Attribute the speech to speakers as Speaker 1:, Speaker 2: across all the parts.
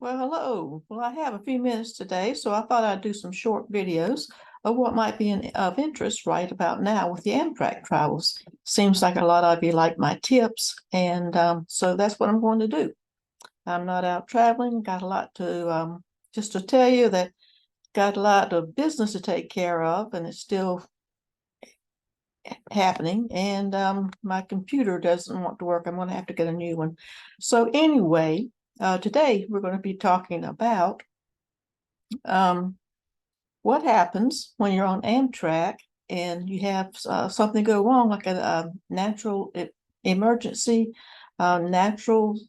Speaker 1: Well, hello. Well, I have a few minutes today, so I thought I'd do some short videos of what might be of interest right about now with the Amtrak travels. Seems like a lot of you like my tips, and so that's what I'm going to do. I'm not out traveling, got a lot to just to tell you that got a lot of business to take care of, and it's still happening. And my computer doesn't want to work. I'm going to have to get a new one. So anyway, today we're going to be talking about um, what happens when you're on Amtrak and you have something go wrong, like a natural emergency, natural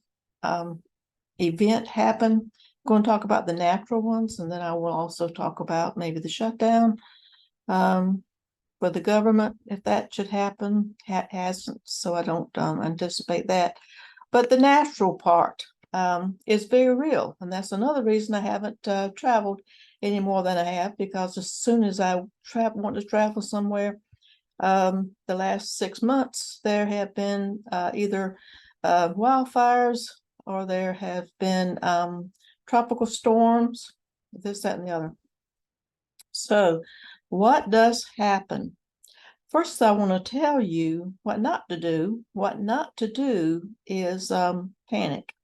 Speaker 1: event happen. I'm going to talk about the natural ones, and then I will also talk about maybe the shutdown for the government, if that should happen. Hasn't, so I don't anticipate that. But the natural part is very real. And that's another reason I haven't traveled any more than I have, because as soon as I want to travel somewhere, the last 6 months, there have been either wildfires or there have been tropical storms, this, that, and the other. So what does happen? First, I want to tell you what not to do. What not to do is panic.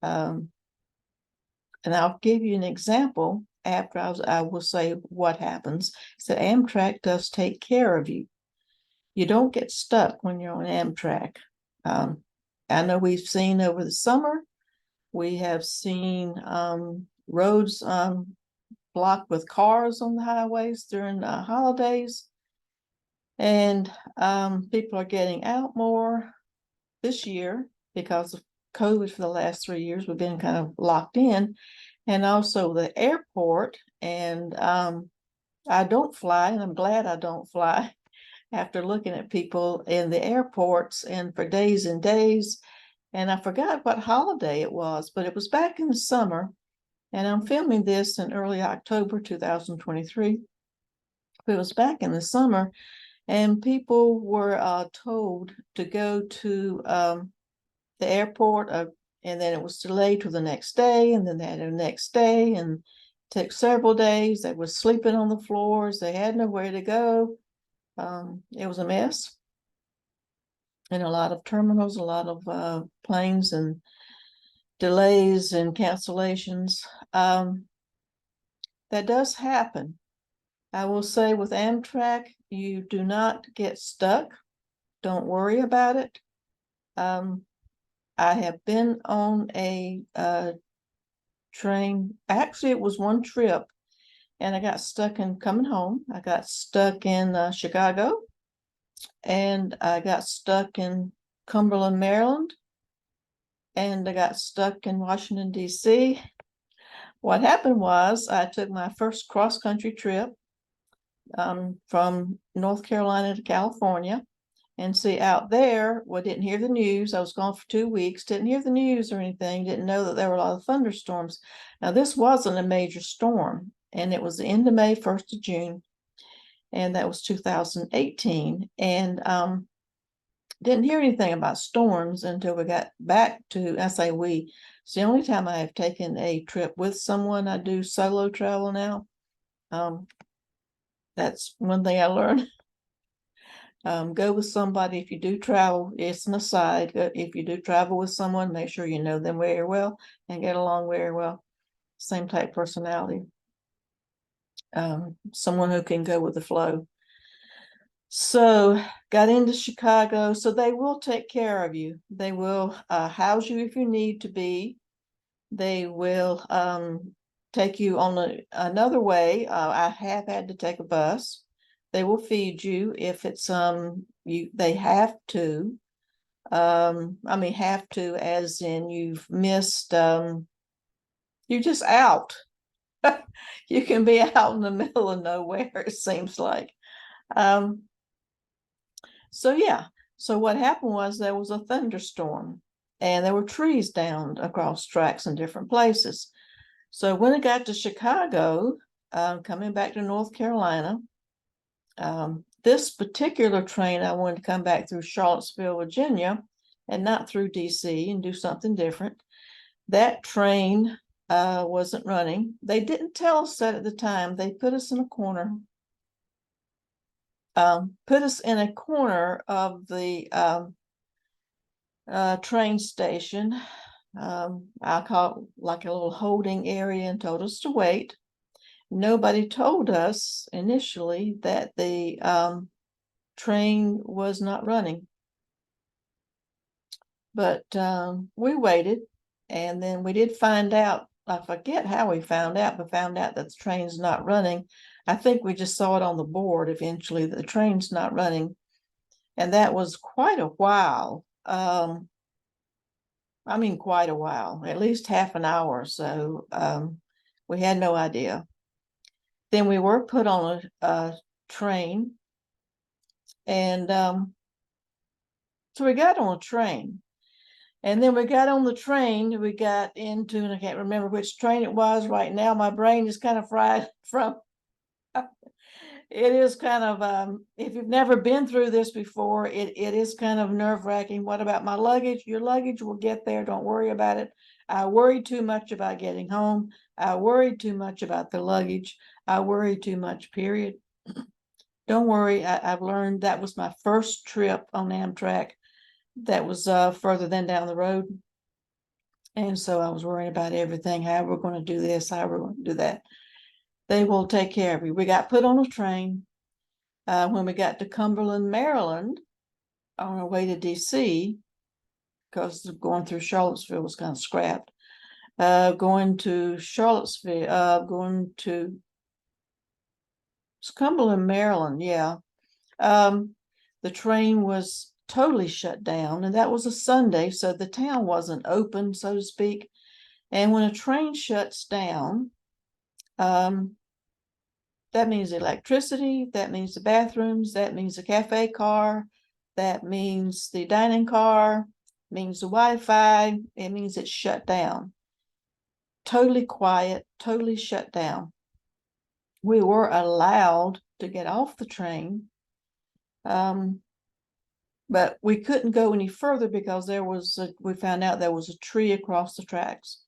Speaker 1: And I'll give you an example after I will say what happens. So Amtrak does take care of you. You don't get stuck when you're on Amtrak. I know we've seen over the summer, we have seen roads blocked with cars on the highways during holidays. And people are getting out more this year because of COVID. For the last 3 years, we've been kind of locked in. And also the airport. And I don't fly, and I'm glad I don't fly after looking at people in the airports and for days and days. And I forgot what holiday it was, but it was back in the summer. And I'm filming this in early October 2023. It was back in the summer, and people were told to go to the airport, and then it was delayed to the next day, and then they had the next day, and took several days. They were sleeping on the floors. They had nowhere to go. It was a mess. And a lot of terminals, a lot of planes and delays and cancellations. That does happen. I will say with Amtrak, you do not get stuck. Don't worry about it. I have been on a train. Actually, it was one trip, and I got stuck in coming home. I got stuck in Chicago, and I got stuck in Cumberland, Maryland, and I got stuck in Washington, D.C. What happened was I took my first cross-country trip from North Carolina to California. And see, out there, well, didn't hear the news. I was gone for 2 weeks, didn't hear the news or anything, didn't know that there were a lot of thunderstorms. Now, this wasn't a major storm, and it was the end of May, 1st of June, and that was 2018. And didn't hear anything about storms until we got back to, I say we, it's the only time I have taken a trip with someone. I do solo travel now. That's one thing I learned. Go with somebody if you do travel. It's an aside. If you do travel with someone, make sure you know them very well and get along very well. Same type personality. Someone who can go with the flow. So got into Chicago. So they will take care of you. They will house you if you need to be. They will take you on another way. I have had to take a bus. They will feed you if it's they have to. I mean have to as in you've missed you're just out. You can be out in the middle of nowhere, it seems like. So yeah. So what happened was there was a thunderstorm and there were trees down across tracks in different places. So when it got to Chicago, coming back to North Carolina, this particular train, I wanted to come back through Charlottesville, Virginia, and not through DC and do something different. That train wasn't running. They didn't tell us that at the time. They put us in a corner. Put us in a corner of the train station. I call it like a little holding area, and told us to wait. Nobody told us initially that the train was not running. But we waited, and then we did find out. I forget how we found out, but found out that the train's not running. I think we just saw it on the board eventually that the train's not running. And that was quite a while. I mean, quite a while, at least half an hour or so. We had no idea. Then we were put on a train, and so we got on a train. And then we got on the train, we got into, and I can't remember which train it was right now. My brain is kind of fried from, it is kind of, if you've never been through this before, it is kind of nerve-wracking. What about my luggage? Your luggage will get there. Don't worry about it. I worried too much about getting home. I worried too much about the luggage. I worried too much, period. Don't worry. I've learned that was my first trip on Amtrak that was further than down the road. And so I was worrying about everything, how we're going to do this, how we're going to do that. They will take care of you. We got put on a train. When we got to Cumberland, Maryland, on our way to DC, because going through Charlottesville was kind of scrapped. Going to Charlottesville, going to Cumberland, Maryland, yeah. The train was totally shut down, and that was a Sunday, so the town wasn't open, so to speak. And when a train shuts down, that means electricity, that means the bathrooms, that means the cafe car, that means the dining car, means the Wi-Fi, it means it's shut down. Totally quiet, totally shut down. We were allowed to get off the train, but we couldn't go any further because we found out there was a tree across the tracks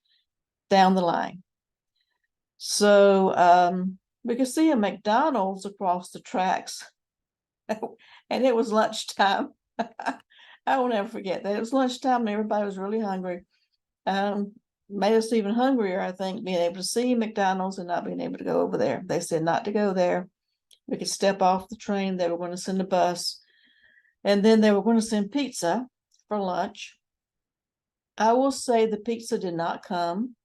Speaker 1: down the line. So we could see a McDonald's across the tracks, and it was lunchtime. I will never forget that. It was lunchtime and everybody was really hungry. Made us even hungrier, I think, being able to see McDonald's and not being able to go over there. They said not to go there. We could step off the train. They were going to send a bus, and then they were going to send pizza for lunch. I will say the pizza did not come,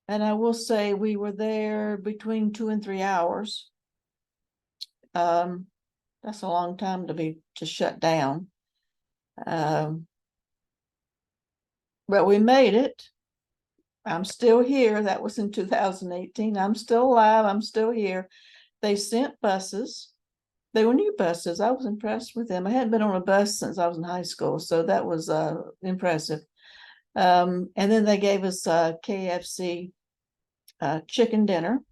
Speaker 1: and I will say we were there between 2 and 3 hours. That's a long time to shut down. But we made it. I'm still here. That was in 2018. I'm still alive. I'm still here. They sent buses. They were new buses. I was impressed with them. I hadn't been on a bus since I was in high school, so that was impressive. And then they gave us KFC chicken dinner.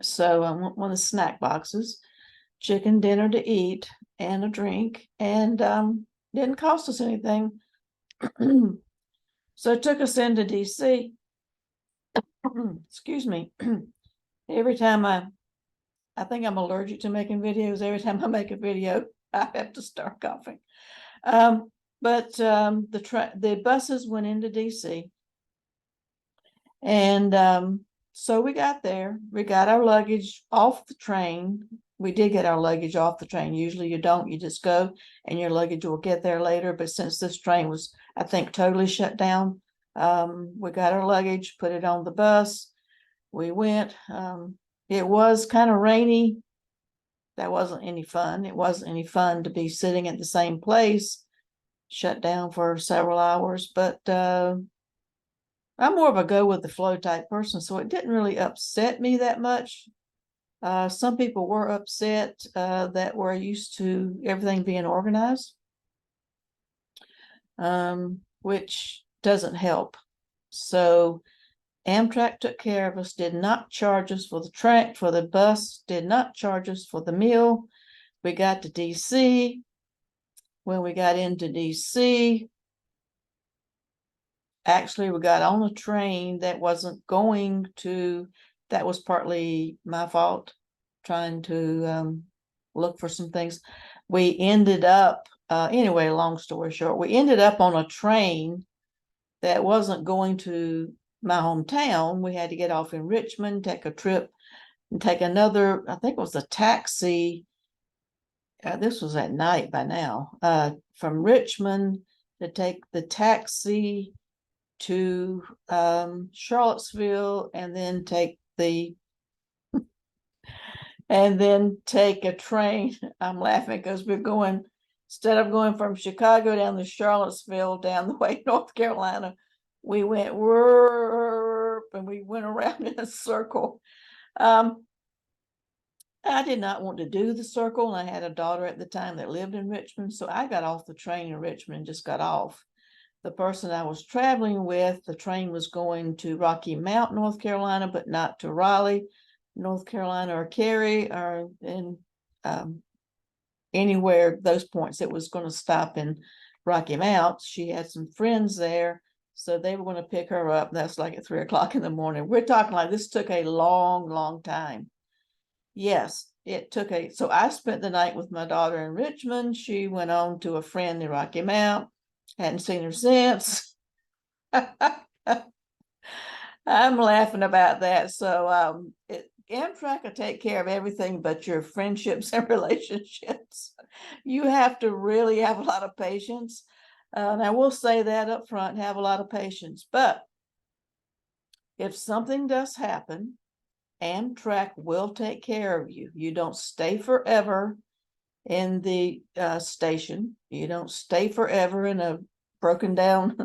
Speaker 1: So one of the snack boxes, chicken dinner to eat and a drink, and didn't cost us anything. So it took us into DC. Excuse me. Every time I think I'm allergic to making videos. Every time I make a video, I have to start coughing. But the buses went into DC, and so we got there. We got our luggage off the train. We did get our luggage off the train. Usually you don't. You just go, and your luggage will get there later. But since this train was, I think, totally shut down, we got our luggage, put it on the bus. We went. It was kind of rainy. That wasn't any fun. It wasn't any fun to be sitting at the same place, shut down for several hours. But I'm more of a go with the flow type person, so it didn't really upset me that much. Some people were upset that were used to everything being organized, which doesn't help. So Amtrak took care of us, did not charge us for the track, for the bus, did not charge us for the meal. We got to DC. When we got into DC, actually we got on a train that wasn't going to, that was partly my fault, trying to look for some things. We ended up, anyway, long story short, we ended up on a train that wasn't going to my hometown. We had to get off in Richmond, take a trip, and take another, I think it was a taxi. This was at night by now, from Richmond to take the taxi to Charlottesville, and then take a train. I'm laughing because we're going, instead of going from Chicago down to Charlottesville down the way North Carolina, we went and we went around in a circle. I did not want to do the circle, and I had a daughter at the time that lived in Richmond, so I got off the train in Richmond and just got off. The person I was traveling with, the train was going to Rocky Mount, North Carolina, but not to Raleigh, North Carolina, or Cary, or in anywhere those points. It was going to stop in Rocky Mount. She had some friends there, so they were going to pick her up. That's like at 3 o'clock in the morning. We're talking like this took a long, long time. Yes, it took so I spent the night with my daughter in Richmond. She went on to a friend in Rocky Mount. Hadn't seen her since. I'm laughing about that. So Amtrak will take care of everything but your friendships and relationships. You have to really have a lot of patience. And I will say that up front, have a lot of patience. But if something does happen, Amtrak will take care of you. You don't stay forever in the station. You don't stay forever in a broken down,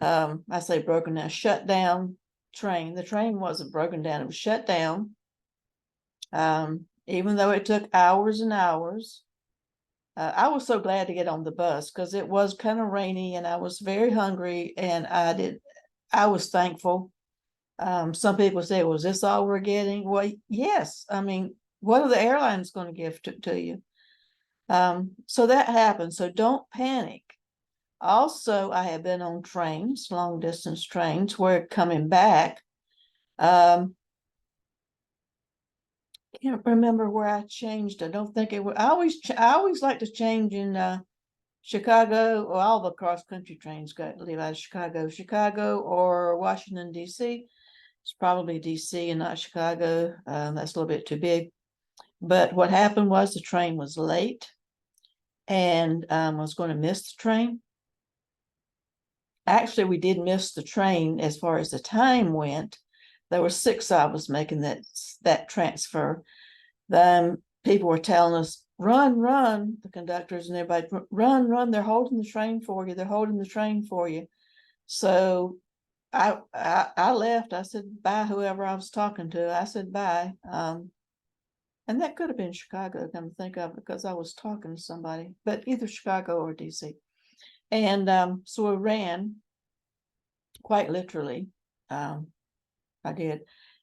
Speaker 1: I say broken down, shut down train. The train wasn't broken down, it was shut down. Even though it took hours and hours. I was so glad to get on the bus because it was kind of rainy and I was very hungry, and I was thankful. Some people say, was this all we're getting? Well, yes. I mean, what are the airlines going to give to you? So that happened. So don't panic. Also, I have been on trains, long distance trains, where coming back, can't remember where I changed. I don't think it was. I always like to change in Chicago, or all the cross country trains leave out of Chicago or Washington, D.C. It's probably DC and not Chicago. That's a little bit too big. But what happened was the train was late, and I was going to miss the train. Actually, we did miss the train as far as the time went. There were 6 of us making that transfer. Then people were telling us, run, run, the conductors and everybody, run, run, they're holding the train for you. They're holding the train for you. So I left. I said bye, whoever I was talking to. I said bye. And that could have been Chicago, come to think of it, because I was talking to somebody, but either Chicago or DC. And so we ran, quite literally. I did.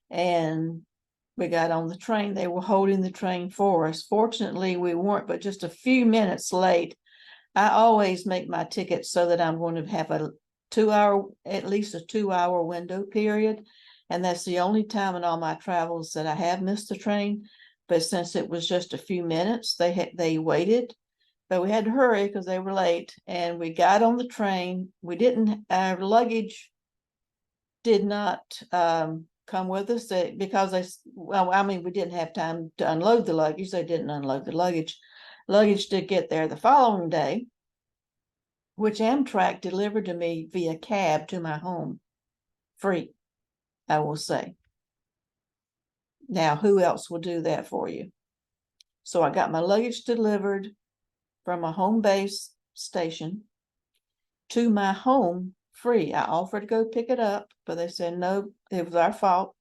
Speaker 1: And we got on the train. They were holding the train for us. Fortunately, we weren't, but just a few minutes late. I always make my tickets so that I'm going to have a 2-hour, at least a 2-hour window period. And that's the only time in all my travels that I have missed the train. But since it was just a few minutes, they waited. But we had to hurry because they were late. And we got on the train. Our luggage did not come with us because we didn't have time to unload the luggage. They didn't unload the luggage. Luggage did get there the following day, which Amtrak delivered to me via cab to my home, free, I will say. Now, who else will do that for you? So I got my luggage delivered from a home base station to my home free. I offered to go pick it up, but they said, no, it was our fault.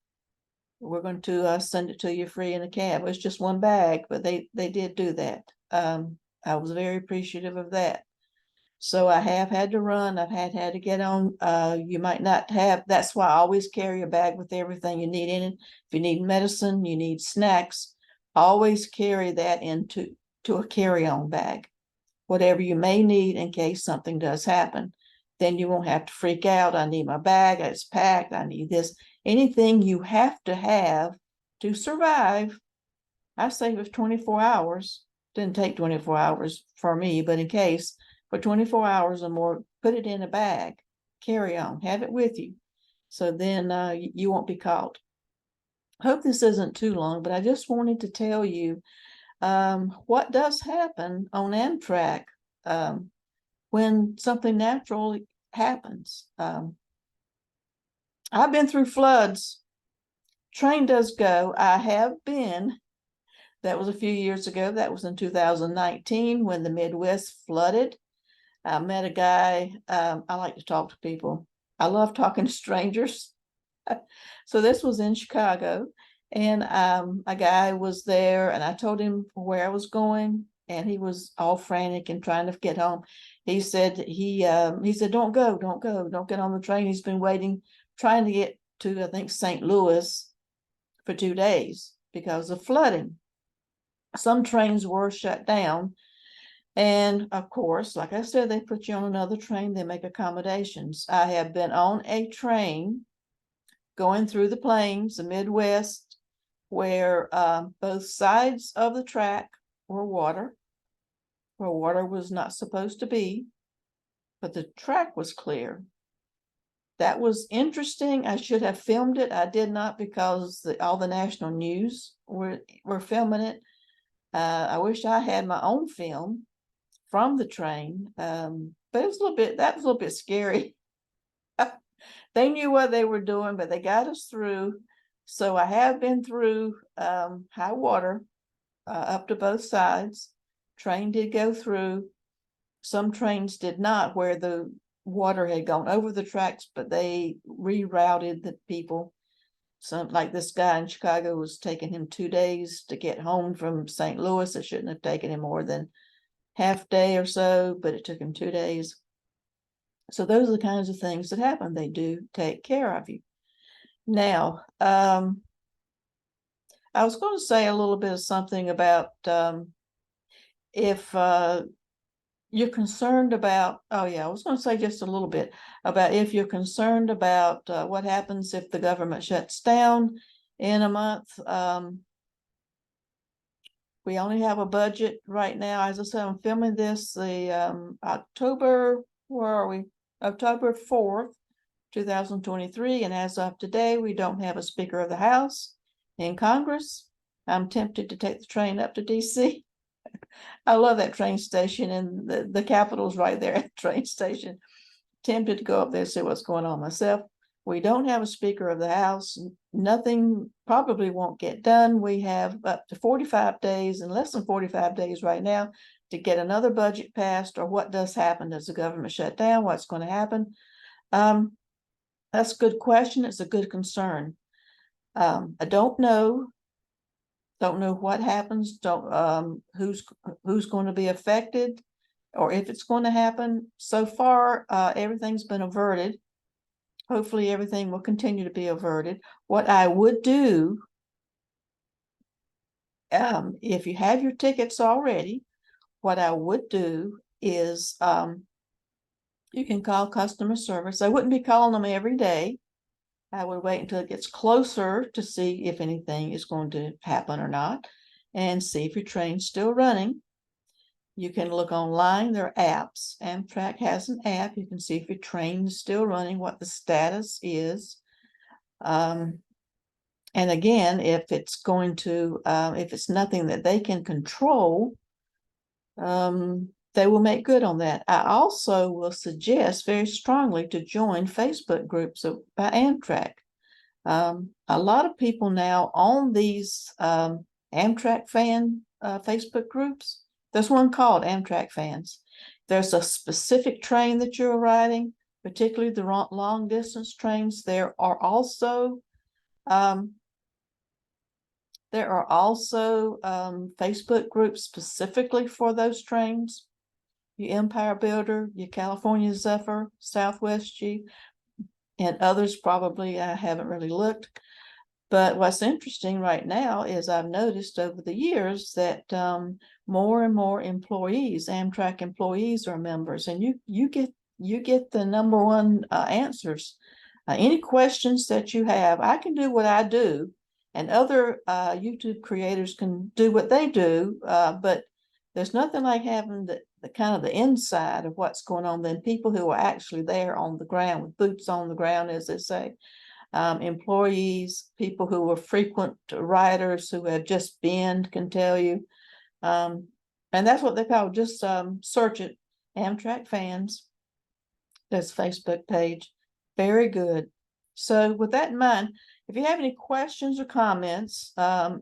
Speaker 1: We're going to send it to you free in a cab. It was just one bag, but they did do that. I was very appreciative of that. So I have had to run. I've had to get on. You might not have. That's why I always carry a bag with everything you need in it. If you need medicine, you need snacks, always carry that into a carry-on bag, whatever you may need in case something does happen. then you won't have to freak out. I need my bag, it's packed, I need this. Anything you have to survive. I say with 24 hours, didn't take 24 hours for me, but in case, for 24 hours or more, put it in a bag, carry on, have it with you. So then you won't be caught. Hope this isn't too long, but I just wanted to tell you what does happen on Amtrak when something natural happens. I've been through floods. Train does go. I have been. That was a few years ago. That was in 2019 when the Midwest flooded. I met a guy. I like to talk to people. I love talking to strangers. So this was in Chicago, and a guy was there, and I told him where I was going, and he was all frantic and trying to get home. He said he said, don't go, don't get on the train. He's been waiting, trying to get to, I think, St. Louis for 2 days because of flooding. Some trains were shut down. And of course, like I said, they put you on another train, they make accommodations. I have been on a train going through the plains, the Midwest, where both sides of the track were water, where water was not supposed to be, but the track was clear. That was interesting. I should have filmed it. I did not because all the national news were filming it. I wish I had my own film from the train, but it was that was a little bit scary. They knew what they were doing, but they got us through. So I have been through high water up to both sides. Train did go through. Some trains did not, where the water had gone over the tracks, but they rerouted the people. Some, like this guy in Chicago, was taking him 2 days to get home from St. Louis. It shouldn't have taken him more than half day or so, but it took him 2 days. So those are the kinds of things that happen. They do take care of you. Now, I was going to say a little bit of something about if you're concerned about, I was going to say just a little bit about if you're concerned about what happens if the government shuts down in a month. We only have a budget right now. As I said, I'm filming this the October 4th, 2023. And as of today, we don't have a Speaker of the House in Congress. I'm tempted to take the train up to DC. I love that train station, and the Capitol's right there at the train station. Tempted to go up there and see what's going on myself. We don't have a Speaker of the House. Nothing probably won't get done. We have up to 45 days, and less than 45 days right now, to get another budget passed. Or what does happen? Does the government shut down? What's going to happen? That's a good question. It's a good concern. I don't know. Don't know what happens. Who's going to be affected, or if it's going to happen. So far, everything's been averted. Hopefully everything will continue to be averted. What I would do, if you have your tickets already, what I would do is you can call customer service. I wouldn't be calling them every day. I would wait until it gets closer to see if anything is going to happen or not, and see if your train's still running. You can look online. There are apps. Amtrak has an app. You can see if your train is still running, what the status is. And again, if it's going to, if it's nothing that they can control, they will make good on that. I also will suggest very strongly to join Facebook groups by Amtrak. A lot of people now on these Amtrak fan Facebook groups. There's one called Amtrak Fans. There's a specific train that you're riding, particularly the long distance trains. There are also Facebook groups specifically for those trains. Your Empire Builder, your California Zephyr, Southwest G, and others probably I haven't really looked. But what's interesting right now is I've noticed over the years that more and more employees, Amtrak employees, are members, and you get you get the number one answers. Any questions that you have, I can do what I do, and other YouTube creators can do what they do, but there's nothing like having the kind of the inside of what's going on than people who are actually there on the ground with boots on the ground, as they say. Employees, people who are frequent riders who have just been can tell you. And that's what they call, just search it, Amtrak fans. That's Facebook page. Very good. So with that in mind, if you have any questions or comments, and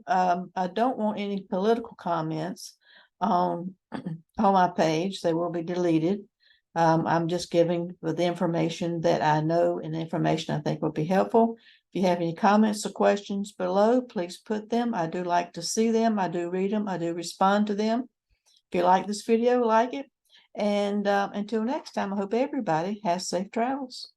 Speaker 1: I don't want any political comments on my page, they will be deleted. I'm just giving the information that I know and the information I think will be helpful. If you have any comments or questions below, please put them. I do like to see them. I do read them. I do respond to them. If you like this video, like it. And until next time, I hope everybody has safe travels.